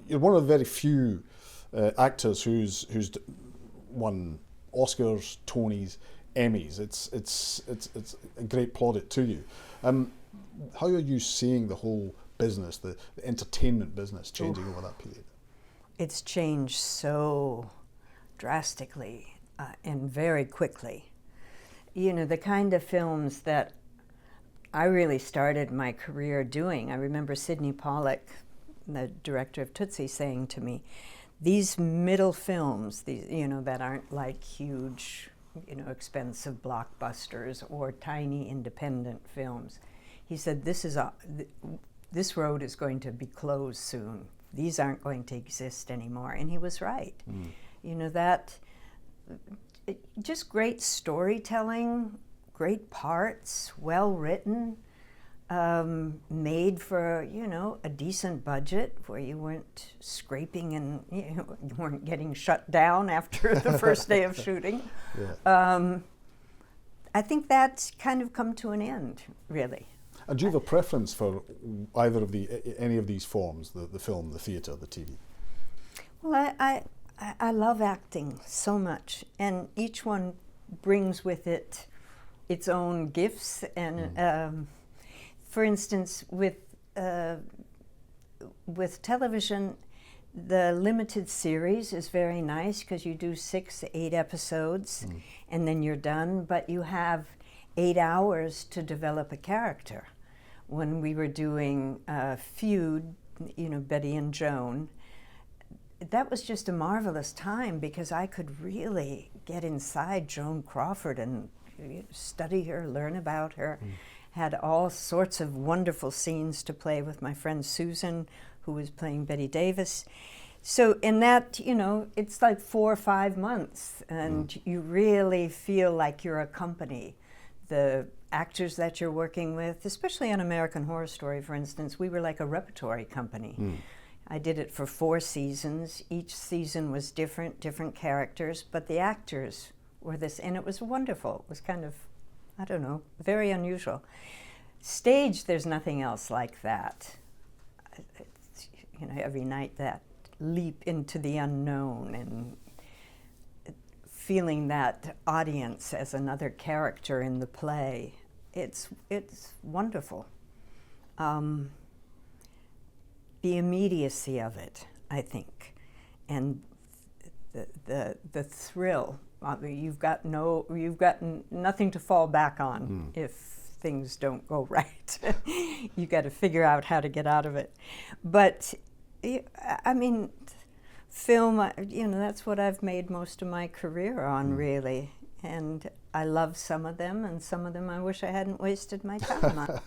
you're one of the very few actors who's won Oscars, Tonys, Emmys. It's a great plaudit to you. How are you seeing the whole business, the entertainment business, changing over that period? It's changed so drastically and very quickly. You know, the kind of films that I really started my career doing, I remember Sydney Pollack, the director of Tootsie, saying to me, these middle films, these, you know, that aren't like huge, you know, expensive blockbusters or tiny independent films. He said, this road is going to be closed soon. These aren't going to exist anymore. And he was right. You know, just great storytelling, great parts, well written, made for, you know, a decent budget where you weren't scraping and you weren't getting shut down after the first day of shooting. Yeah. I think that's kind of come to an end, really. And do you have a preference for either of any of these forms, the film, the theatre, the TV? Well, I love acting so much, and each one brings with it its own gifts. And for instance, with television, the limited series is very nice because you do 6 to 8 episodes, and then you're done. But you have 8 hours to develop a character. When we were doing Feud, you know, Betty and Joan, that was just a marvelous time because I could really get inside Joan Crawford and study her, learn about her. Had all sorts of wonderful scenes to play with my friend Susan, who was playing Betty Davis. So in that, you know, it's like 4 or 5 months, and you really feel like you're a company. The actors that you're working with, especially on American Horror Story, for instance, we were like a repertory company. I did it for 4 seasons. Each season was different characters, but the actors were this, and it was wonderful. It was kind of, I don't know, very unusual. Stage, there's nothing else like that. It's, you know, every night that leap into the unknown and feeling that audience as another character in the play. It's wonderful. The immediacy of it, I think, and the thrill. You've got nothing to fall back on if things don't go right. You got to figure out how to get out of it. But I mean, film, you know, that's what I've made most of my career on, really. And I love some of them, and some of them I wish I hadn't wasted my time on.